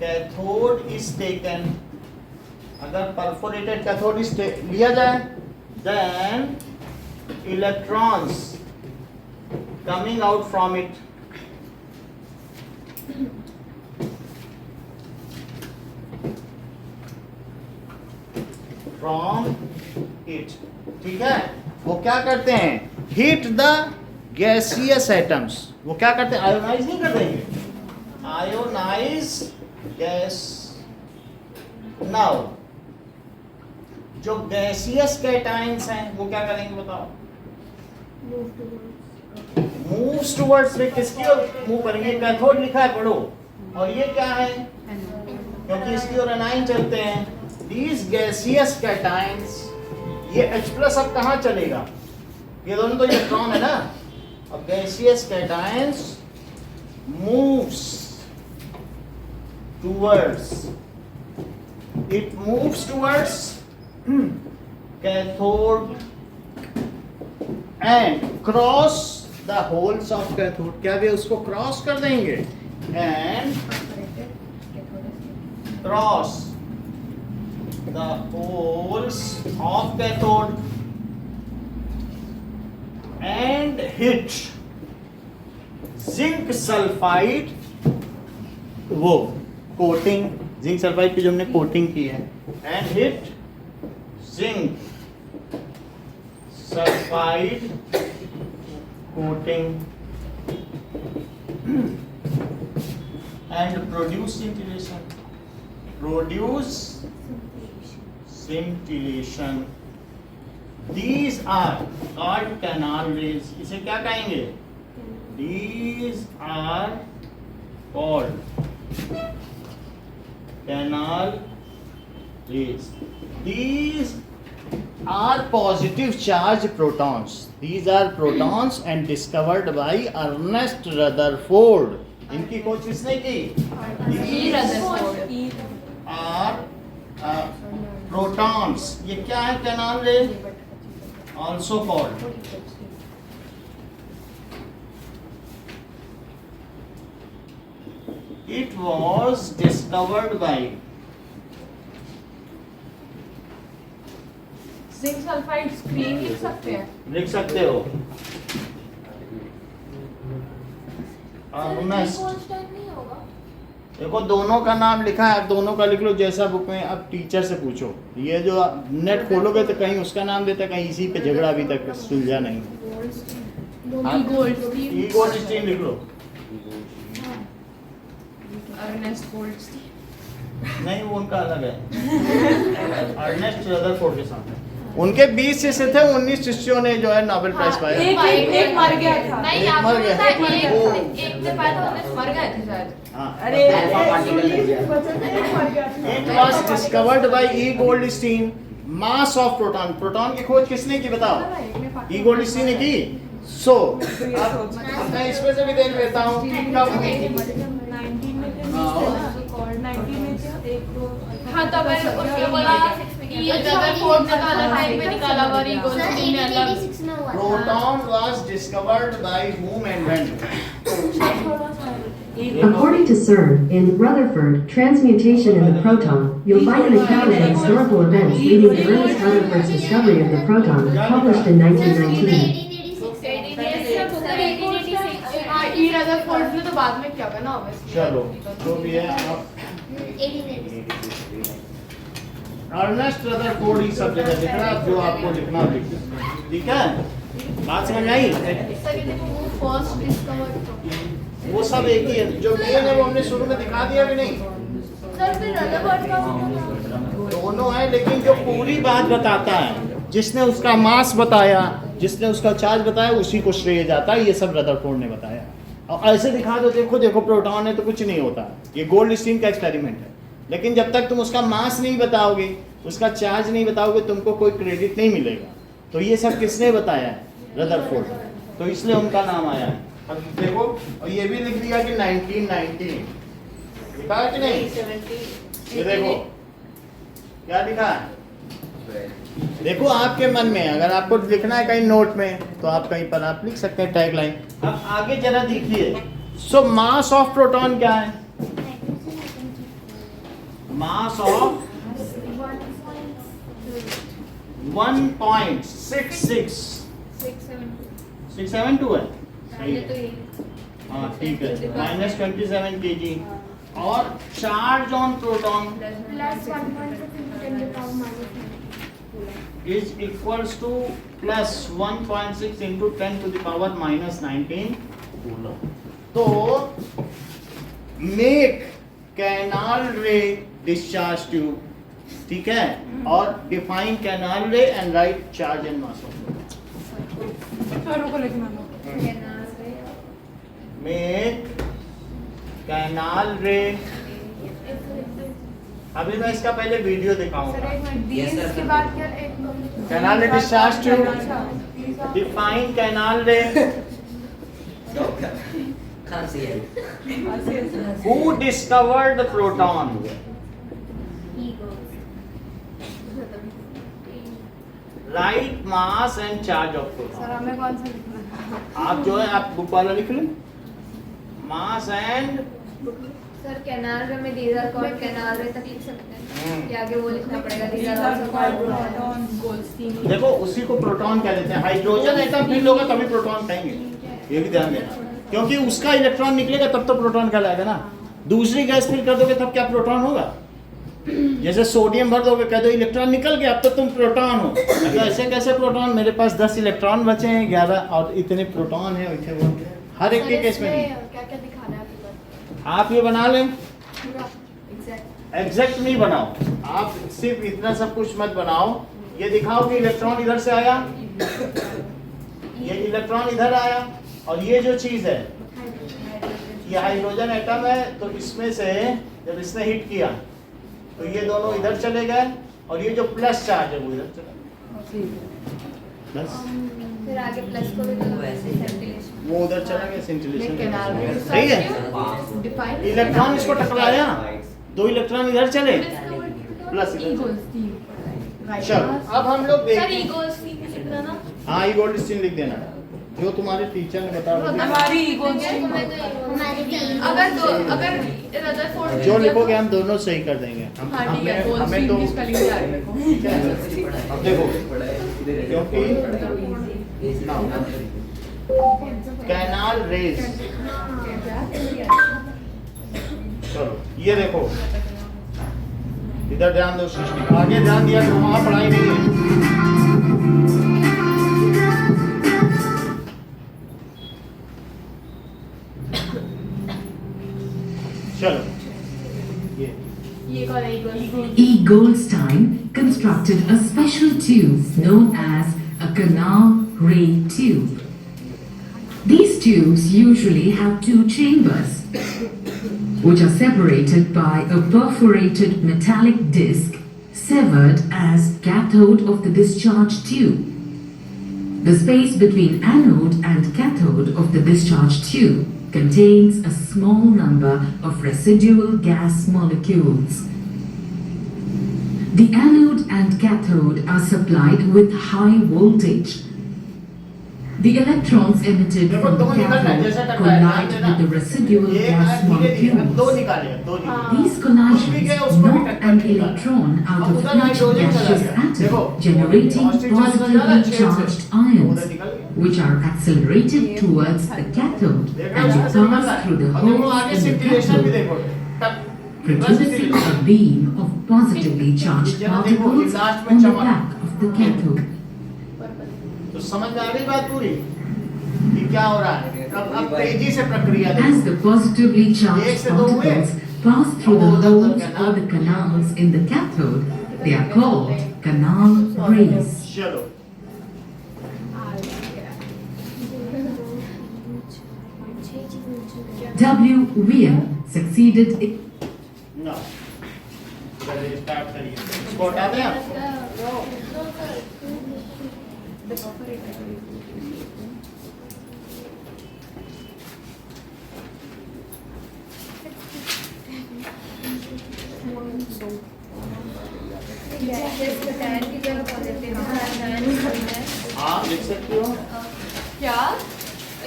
cathode is taken, अगर परफोरेटेड कैथोड इज लिया जाए, then electrons coming out from it from it, ठीक है, वो क्या करते हैं? Hit the gaseous atoms. वो क्या करते हैं? आयोनाइज नहीं कर देंगे, आयोनाइज गैस। नाउ जो गैसियस कैटाइंस हैं वो क्या करेंगे बताओ? मूव्स टुवर्ड्स, वे किसकी ओर मूव करेंगे? कैथोड लिखा है, पढ़ो। और ये क्या है? क्योंकि इसकी ओर एनाइन चलते हैं। These gaseous cations, ये H+ अब कहाँ चलेगा? ये दोनों तो इलेक्ट्रॉन है ना। अब gaseous cations moves towards, it moves towards cathode and cross the holes of cathode. क्या वे उसको क्रॉस कर देंगे? And cross the holes of cathode and hit zinc sulfide, वो कोटिंग जिंक सल्फाइड की जो हमने कोटिंग की है, and hit zinc sulfide coating and produce scintillation. Produce scintillation. These are called canal rays. इसे क्या कहेंगे? These are called canal rays. These are positive charged protons. These are protons and discovered by Ernest Rutherford. इनकी खोज किसने की? These are protons. ये क्या है कैनाल रे? Also called it was discovered by zinc sulphide screen लिख सकते हैं? लिख सकते हो। Ernest नहीं होगा। देखो दोनों का नाम लिखा है, आप दोनों का लिख लो जैसा बुक में। अब टीचर से पूछो, ये जो नेट खोलोगे तो कहीं उसका नाम देता है, कहीं इसी पे झगड़ा अभी तक सुलझा नहीं। गोल्डस्टीन लिख लो। अर्नेस्ट गोल्डस्टीन नहीं, वो उनका अलग है। अर्नेस्ट रदरफोर्ड के साथ है। उनके 20 शिष्य थे, 19 शिष्यों ने जो है नोबेल प्राइज पाया। एक मर गया था। नहीं, एक मर गया था। एक ने पाया था, उन्हें मर गए थे शायद। अरे it was discovered by E Goldstein. Mass of proton, proton की खोज किसने की बताओ? ई गोल्डस्टीन ने की। सो अब मैं इसमें से भी देख लेता हूँ कि कब हुई थी। हाँ, तब उसने बोला ये रदरफोर्ड ने अलग टाइम पे निकाला और ई गोल्डस्टीन ने अलग। Proton was discovered by whom and when? According to CERN, in Rutherford, transmutation in the proton, you'll find an account of the historical events leading to Ernest Rutherford's discovery of the proton, published in 1919. E Rutherford ने तो बाद में क्या करना obviously। चलो जो भी है आप अर्नेस्ट रदरफोर्ड ही सब जगह लिख रहा है, जो आपको लिखना लिख दो। ठीक है, बात समझ आई? फर्स्ट डिस्कवर्ड वो सब एक ही है, जो मेन है वो हमने शुरू में दिखा दिया कि नहीं? सर फिर रदरफोर्ड का दोनों है, लेकिन जो पूरी बात बताता है, जिसने उसका मास बताया, जिसने उसका चार्ज बताया, उसी को श्रेय जाता है। ये सब रदरफोर्ड ने बताया। और ऐसे दिखा दो, देखो देखो प्रोटॉन है तो कुछ नहीं होता। ये गोल्डस्टीन का एक्सपेरिमेंट है। लेकिन जब तक तुम उसका मास नहीं बताओगे, उसका चार्ज नहीं बताओगे, तुमको कोई क्रेडिट नहीं मिलेगा। तो ये सब किसने बताया है? रदरफोर्ड। तो इसलिए उनका नाम आया है। अब देखो, और ये भी लिख दिया कि 1919 लिखा है कि नहीं? ये देखो क्या लिखा है, देखो आपके मन में। अगर आपको लिखना है कहीं नोट में तो आप कहीं पर आप लिख सकते हैं टैग लाइन। अब आगे जरा देखिए। सो मास ऑफ प्रोटॉन क्या है? मास ऑफ 1.66 672 है। सही है, हाँ ठीक है, -27 kg। और charge on proton plus 1.6 × 10⁻⁻⁹ is equals to plus 1.6 into 10⁻⁻19 coulomb। तो make canal ray discharge tube, ठीक है, और define canal ray and write charge and mass of make canal ray। अभी मैं इसका पहले वीडियो दिखाऊंगा। इसके बाद क्या कैनाल रे डिस्चार्ज ट्यूब, डिफाइन कैनाल रे। Can't see it. Who discovered the proton? Right mass and charge of sir proton। हमें कौन सा लिखना है? आप जो है आप बुक वाला लिख लें, मास एंड सर कैनाल रे में दीजर कॉल्ड कैनाल रे तक लिख सकते हैं कि आगे वो लिखना पड़ेगा दीजर गोल्डस्टीन। देखो उसी को प्रोटॉन कह देते हैं। हाइड्रोजन एटम फिल होगा तभी प्रोटॉन कहेंगे, ये भी ध्यान देना, क्योंकि उसका इलेक्ट्रॉन निकलेगा तब तो प्रोटॉन कहलाएगा ना। दूसरी गैस फिल कर दोगे तब क्या प्रोटॉन होगा? जैसे सोडियम भर दोगे, कह दो इलेक्ट्रॉन निकल गया, अब तो तुम प्रोटॉन हो। तो ऐसे कैसे प्रोटॉन? मेरे पास 10 इलेक्ट्रॉन बचे हैं, 11 और इतने प्रोटॉन है। वो हर एक के केस में नहीं। क्या क्या दिखाना है आपको? आप ये बना लें, पूरा एग्जैक्ट एग्जैक्ट नहीं बनाओ, आप सिर्फ इतना सब कुछ मत बनाओ। ये दिखाओ कि इलेक्ट्रॉन इधर से आया, ये इलेक्ट्रॉन इधर आया, और ये जो चीज है ये हाइड्रोजन एटम है। तो इसमें से जब इसने हिट किया तो ये दोनों इधर चले गए, और ये जो प्लस चार्ज है वो इधर चला गया। बस फिर आगे प्लस को भी तो वैसे सेंटिलेशन वो उधर चला गया, सेंटिलेशन कैनाल रे सही है। डिफाइन इलेक्ट्रॉन इसको टकराया, 2 इलेक्ट्रॉन इधर चले, प्लस इधर चले। गोल्डस्टीन। चलो अब हम लोग सर देखते हैं। गोल्डस्टीन लिखना ना हाँ ये गोल्डस्टीन लिख देना, जो तुम्हारे टीचर ने बताया। हमारी गोल्डस्टीन अगर रदरफोर्ड जो लिखोगे हम दोनों सही कर देंगे। हाँ ठीक है, हमें गोल्डस्टीन तो की स्पेलिंग आ रही है मेरे को। ठीक है, अब देखो क्योंकि कैनाल रेज चलो ये देखो, इधर ध्यान दो सृष्टि, आगे ध्यान दिया तो वहां पढ़ाई नहीं है। चलो ये कौन है? E. Goldstein constructed a special tube known as a canal ray tube. These tubes usually have two chambers, which are separated by a perforated metallic disc severed as cathode of the discharge tube. The space between anode and cathode of the discharge tube contains a small number of residual gas molecules. The anode and cathode are supplied with high voltage. The electrons emitted from the cathode collide with the residual gas molecules. These collisions knock an electron out of each gaseous atom, generating positively charged ions, which are accelerated towards the cathode and pass through the holes in the cathode, producing a beam of positively charged particles on the back of the cathode. तो समझ में आ रही बात पूरी कि क्या हो रहा है? अब तेजी से प्रक्रिया देखो। As the positively charged particles pass through the holes or the canals in the cathode, they are called canal rays. चलो W. Weir succeeded in ना स्टार्ट करिए, इसको हटा दें आप। हाँ लिख सकती हो। क्या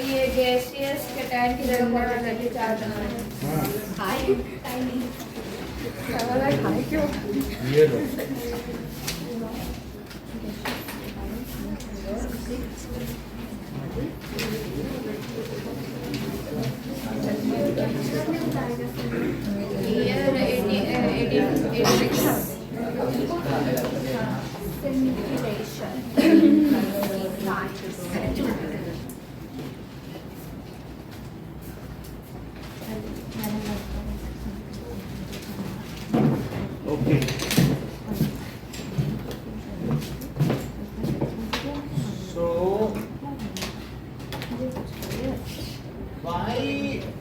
ये गैसियस कैटायन की जगह पॉजिटिव चार्ज हाई हाई क्यों? ये लो Okay. So, why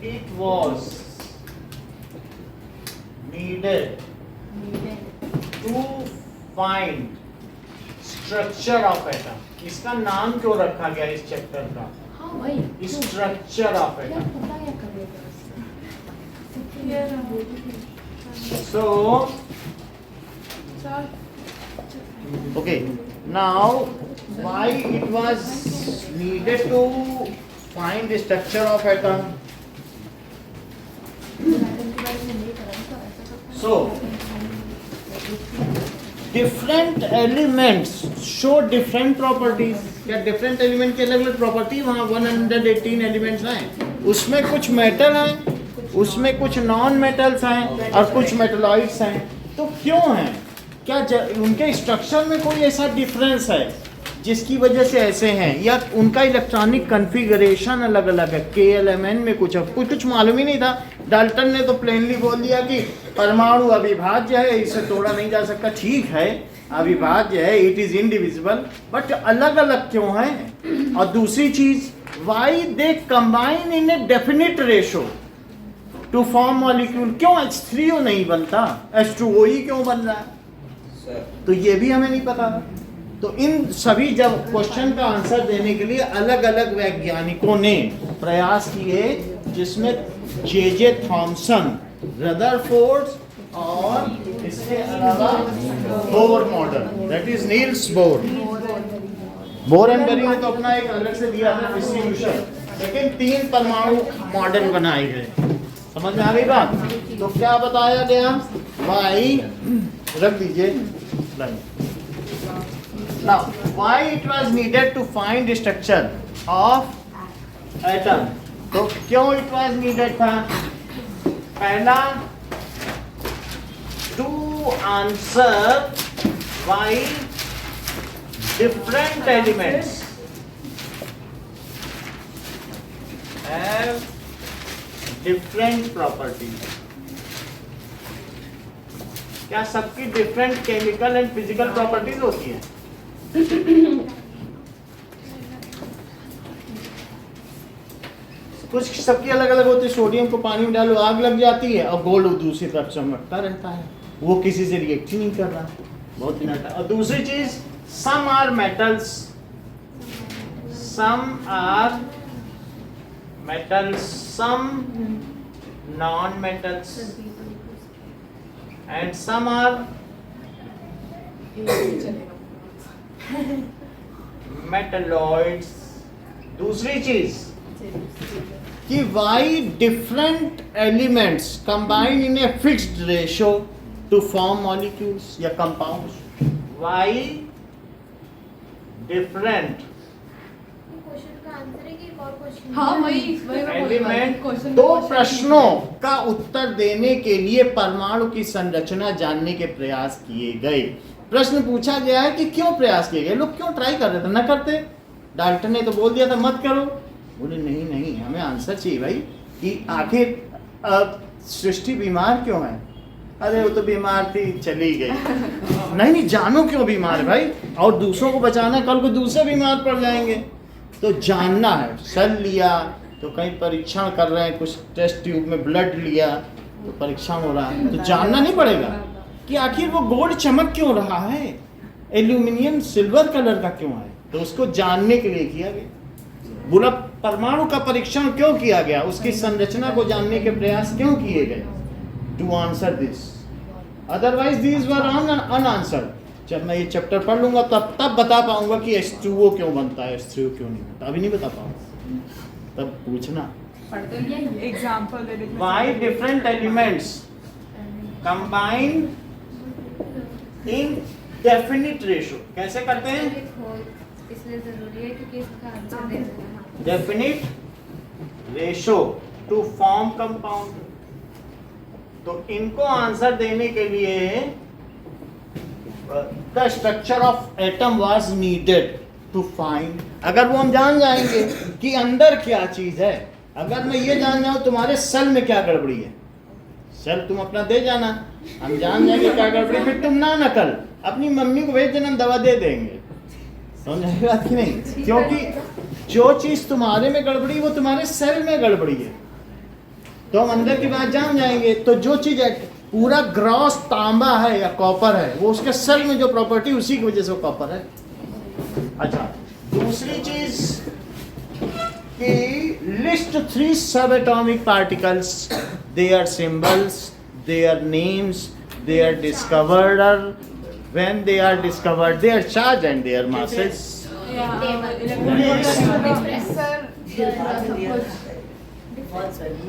it was needed to find structure of atom? इसका नाम क्यों रखा गया इस चैप्टर का? हाँ भाई Structure of atom. So, okay, now why it was needed to find the structure of atom? So, different elements show different properties. क्या different element की अलग-अलग property? वहाँ 118 elements हैं, उसमें कुछ metal हैं, उसमें कुछ नॉन मेटल्स हैं और कुछ मेटलॉइड्स हैं। तो क्यों हैं? क्या उनके स्ट्रक्चर में कोई ऐसा डिफरेंस है जिसकी वजह से ऐसे हैं, या उनका इलेक्ट्रॉनिक कॉन्फ़िगरेशन अलग अलग है? KLMN में कुछ मालूम ही नहीं था। डाल्टन ने तो प्लेनली बोल दिया कि परमाणु अविभाज्य है, इसे तोड़ा नहीं जा सकता। ठीक है, अविभाज्य है, इट इज इनडिविजिबल, बट अलग अलग क्यों है? और दूसरी चीज, why they combine in A definite ratio two form molecule? क्यों H3O नहीं बनता, H2O ही क्यों बन रहा है? तो ये भी हमें नहीं पता। तो इन सभी जब क्वेश्चन का आंसर देने के लिए अलग अलग वैज्ञानिकों ने प्रयास किए, जिसमें J.J. थॉमसन, रदरफोर्ड और इसके अलावा Bohr model, that is Niels Bohr. Bohr and Bury ने तो अपना एक अलग से दिया था डिस्ट्रीब्यूशन, लेकिन 3 परमाणु मॉडल बनाए गए। समझ में आ गई बात? तो क्या बताया गया? वाई रख दीजिए line. Now, why it was needed to find the structure of atom? तो क्यों it was needed था? पहला, to answer why different elements have different properties. क्या सबकी different chemical and physical properties होती हैं? कुछ सबकी अलग अलग होती है. सोडियम को पानी में डालो आग लग जाती है और गोल्ड दूसरी तरफ चमकता रहता है, वो किसी से रिएक्ट ही नहीं कर रहा, बहुत ही नटा. और दूसरी चीज, some are metals, some are metals, some non metals and some are metalloids. दूसरी चीज कि why different elements combine in a fixed ratio to form molecules या compounds. Why different हाँ वही एलिमेंट. दो प्रश्नों का उत्तर देने के लिए परमाणु की संरचना जानने के प्रयास किए गए. प्रश्न पूछा गया है कि क्यों प्रयास किए गए, लोग क्यों ट्राई कर रहे थे, न करते. डाल्टन ने तो बोल दिया था मत करो, बोले नहीं नहीं हमें आंसर चाहिए भाई कि आखिर सृष्टि बीमार क्यों है. अरे वो तो बीमार थी चली गई. नहीं जानो क्यों बीमार है भाई, और दूसरों को बचाना, कल को दूसरे बीमार पड़ जाएंगे. तो जानना है. सेल लिया तो कहीं परीक्षण कर रहे हैं, कुछ टेस्ट ट्यूब में ब्लड लिया तो परीक्षण हो रहा है, तो जानना नहीं पड़ेगा कि आखिर वो गोल्ड चमक क्यों रहा है, एल्यूमिनियम सिल्वर कलर का क्यों है. तो उसको जानने के लिए किया गया. बोला परमाणु का परीक्षण क्यों किया गया, उसकी संरचना को जानने के प्रयास क्यों किए गए. To answer this, otherwise these were unanswered. जब मैं ये चैप्टर पढ़ लूंगा तब बता पाऊंगा कि H2O क्यों बनता है, H3O क्यों नहीं बनता. अभी नहीं बता पाऊंगा, तब पूछना. Example they they. Why different elements combine in definite ratio. कैसे करते हैं? इसलिए जरूरी है क्योंकि इसका आंसर दे देना. Definite ratio to form compound. तो इनको आंसर देने के लिए the structure of atom was needed to find. अगर वो हम जान जाएंगे कि अंदर क्या चीज है, अगर मैं ये जान जाऊं तुम्हारे सेल में क्या गड़बड़ी है, सेल तुम अपना दे जाना, हम जान जाएंगे क्या गड़बड़ी, फिर तुम ना नकल अपनी मम्मी को भेज देना, हम दवा दे देंगे. समझ आई बात की नहीं? क्योंकि जो चीज तुम्हारे में गड़बड़ी वो तुम्हारे सेल में गड़बड़ी है, तो हम अंदर की बात जान जाएंगे. तो जो चीज पूरा ग्रॉस तांबा है या कॉपर है, वो उसके सेल में जो प्रॉपर्टी उसी की वजह से वो कॉपर है. अच्छा, दूसरी चीज कि list 3 subatomic particles, their symbols, their names, their discoverer, when they are discovered, their charge and their masses.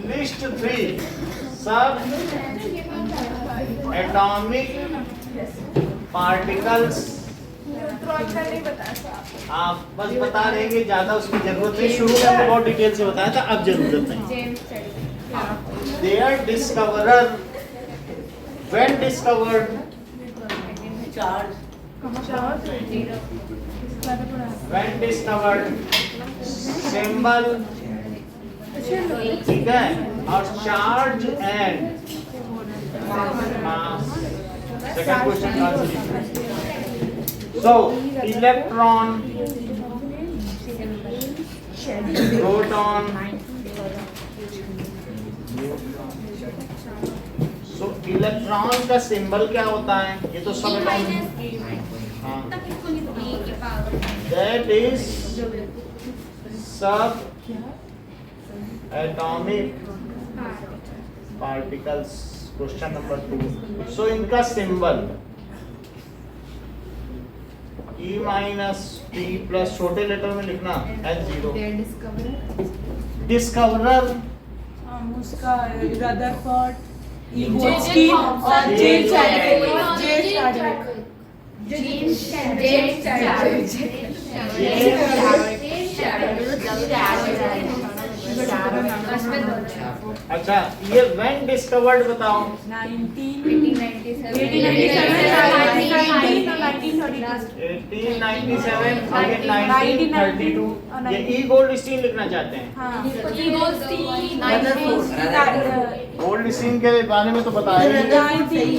List 3 subatomic particles. आप बस बता देंगे, ज्यादा उसकी जरूरत नहीं. शुरू में बहुत डिटेल से बताया था, अब जरूरत नहीं. They are discoverer, when discovered, when discovered, symbol, ठीक है, और charge and mass. Second question answer. So electron, proton, so electron का सिंबल क्या होता है, ये तो सब एटॉमिक. हाँ, that is सब एटॉमिक पार्टिकल्स. Question number 2. सो इनका symbol E minus P plus छोटे लेटर में लिखना H0. डिस्कवरर उसका रदरफोर्ड, इगोस्की और जेम्स चैडविक. अच्छा ये व्हेन डिस्कवर्ड बताओ। 1897 आगे 1932। ये ई गोल्ड स्टीन लिखना चाहते हैं। गोल्ड स्टीन के बारे में तो बताया ही नहीं।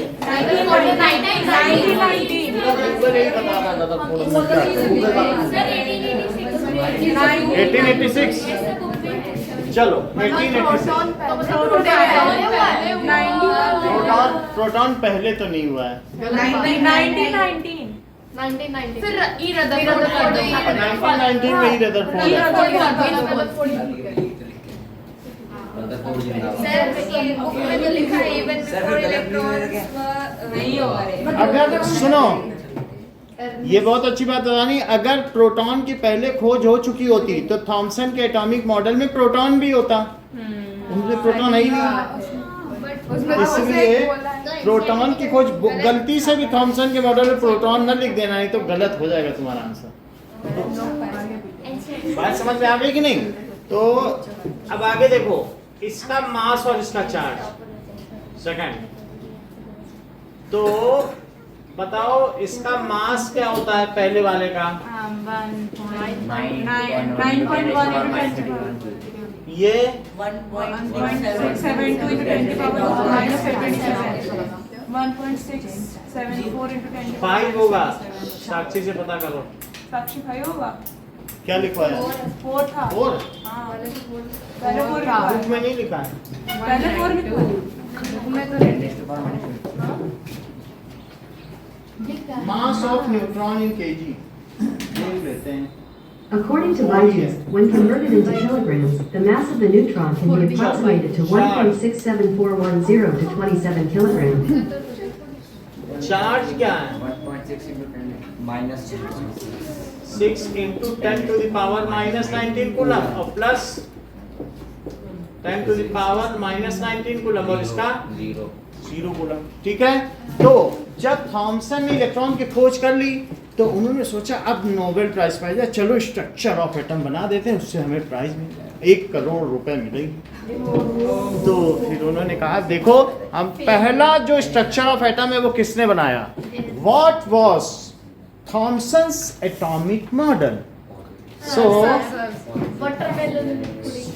1886। चलो 1886। प्रोटॉन पहले तो नहीं हुआ है। 1919 फिर ई रदरफोर्ड कर दो। 1919 में ही रदरफोर्ड है। सर ये बुक में तो लिखा है इवन बिफोर इलेक्ट्रॉन्स नहीं होगा। अगर सुनो ये बहुत अच्छी बात बतानी, अगर प्रोटॉन की पहले खोज हो चुकी होती तो थॉमसन के एटॉमिक मॉडल में प्रोटॉन भी होता। उनमें प्रोटॉन है ही नहीं, इसलिए प्रोटॉन की खोज गलती से भी थॉमसन के मॉडल में प्रोटॉन न लिख देना, नहीं तो गलत हो जाएगा तुम्हारा आंसर। बात समझ में आ गई कि नहीं? तो अब आगे देखो, इसका मास और इसका चार्ज। सेकंड तो बताओ इसका मास क्या होता है पहले वाले का? 9.1 ये 1.72 into 10 to the power minus 27. 1.674 into 10 to the 5 होगा। साक्षी से पता करो। साक्षी 5 होगा। क्या लिखवाया? 4 था। 4? हाँ। पहले 4 था। बुक में नहीं लिखा है। पहले 4 लिखा है। Mass of neutron in KG देख लेते हैं। According to Leibniz, when converted into kilograms, the mass of the neutron can be approximated to 1.67410 to 27 kilograms. Charge क्या है? 1.6 into 10 minus 6 into 10 to the power minus 19 coulomb और plus 10 to the power minus 19 coulomb और इसका 0 कूलम। ठीक है, तो जब थॉमसन ने इलेक्ट्रॉन की खोज कर ली तो उन्होंने सोचा अब नोबेल प्राइज पाया जाए, चलो स्ट्रक्चर ऑफ एटम बना देते हैं, उससे हमें प्राइज मिल जाए, 1 करोड़ रुपए मिलेगी। तो फिर उन्होंने कहा देखो हम पहला जो स्ट्रक्चर ऑफ एटम है वो किसने बनाया? What was Thomson's atomic model? So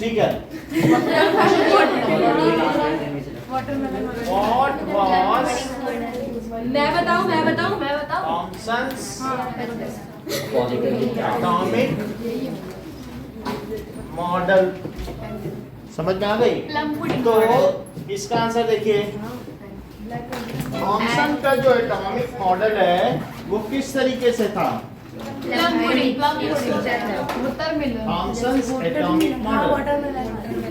ठीक है, व्हाट वाज मैं बताऊं थॉमसन्स एटॉमिक मॉडल? समझ में आ गई? तो इसका आंसर देखिए, थॉमसन का जो एटॉमिक मॉडल है वो किस तरीके से था? Thomson's atomic model.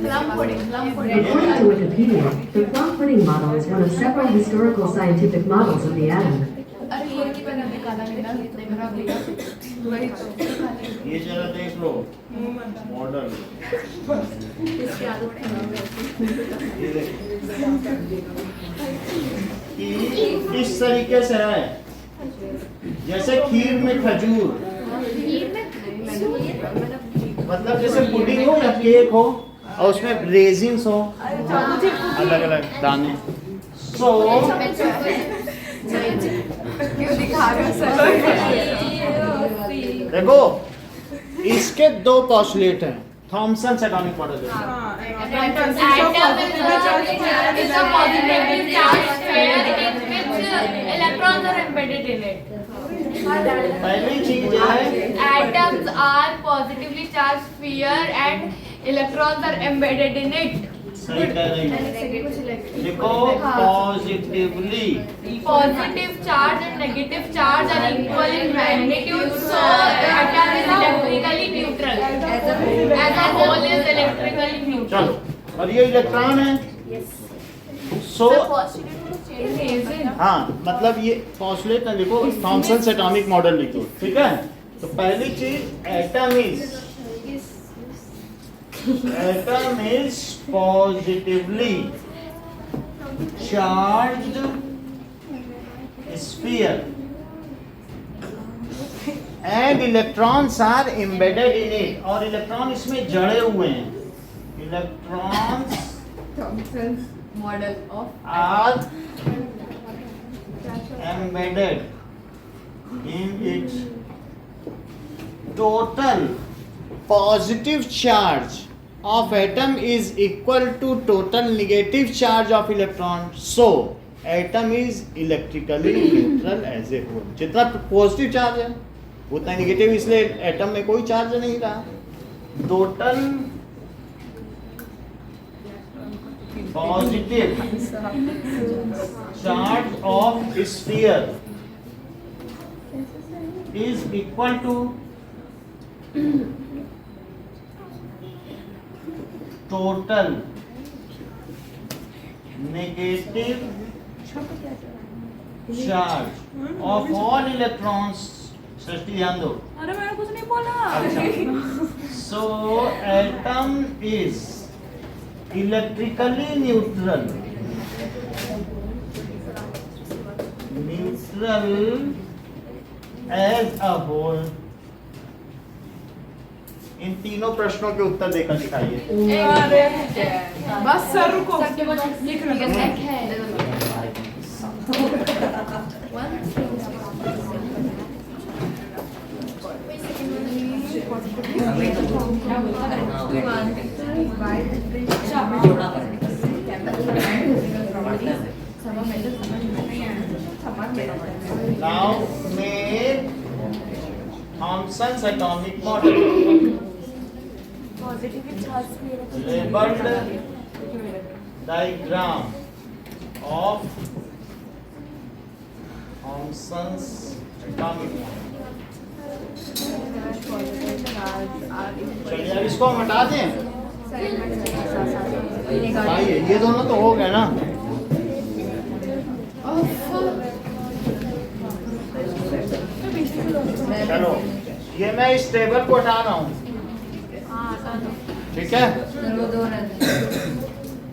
According to Wikipedia, the plum pudding model is one of several historical scientific models of the atom. ये जरा देख लो मॉडल, ये देखो किस तरीके से है, जैसे खीर में खजूर, मतलब जैसे पुडिंग हो या केक हो और उसमें रेजिन्स हो, अलग अलग दाने। सो देखो इसके 2 पॉस्टुलेट हैं Thomson atomic model. Electrons are embedded in it. पहली चीज है Atoms are positively charged sphere and electrons are embedded in it. सही कह रही हो। देखो positively Positive charge and negative charge are equal in magnitude, so atom is electrically neutral. As a whole is electrically neutral. चलो, और ये इलेक्ट्रॉन है। सो हाँ, मतलब ये पॉस्टुलेट ना लिखो, थॉमसन एटॉमिक मॉडल लिखो, ठीक है? तो पहली चीज atom is positively charged sphere and electrons are embedded in it, और इलेक्ट्रॉन इसमें जड़े हुए हैं। electrons Thomson's model of are embedded in its total positive charge of atom is equal to total negative charge of electron. So atom is electrically neutral as a whole. जितना पॉजिटिव चार्ज है उतना नेगेटिव, इसलिए एटम में कोई चार्ज नहीं रहा. Total positive charge of sphere is equal to total negative charge of all electrons. सृष्टि ध्यान दो. अरे मैंने कुछ नहीं बोला. So atom is electrically neutral as a whole. इन तीनों प्रश्नों के उत्तर देकर दिखाइए. बस सर रुको. लिख रहा है. Now make Thomson's atomic model. Labeled diagram of Thomson's atomic model. चलिए अब इसको हम हटा दें. भाई ये दोनों तो हो गए ना. चलो ये मैं इस टेबल को हटा रहा हूँ. ठीक है.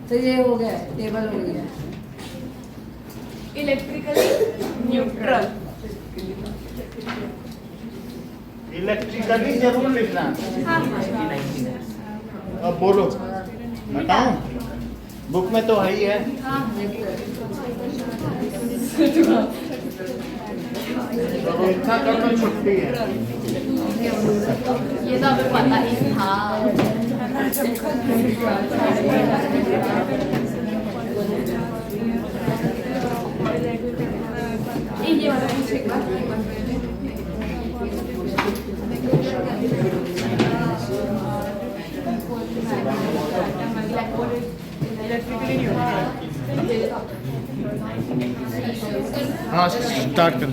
तो ये हो गया, टेबल हो गया. Electrically neutral. इलेक्ट्रिकली जरूर लिखना. अब बोलो, बताऊं? बुक में तो है ही है. चलो इतना करना छुट्टी है. ये तो हमें पता ही था. ये वाला पूछेगा. हाँ स्टार्ट कर.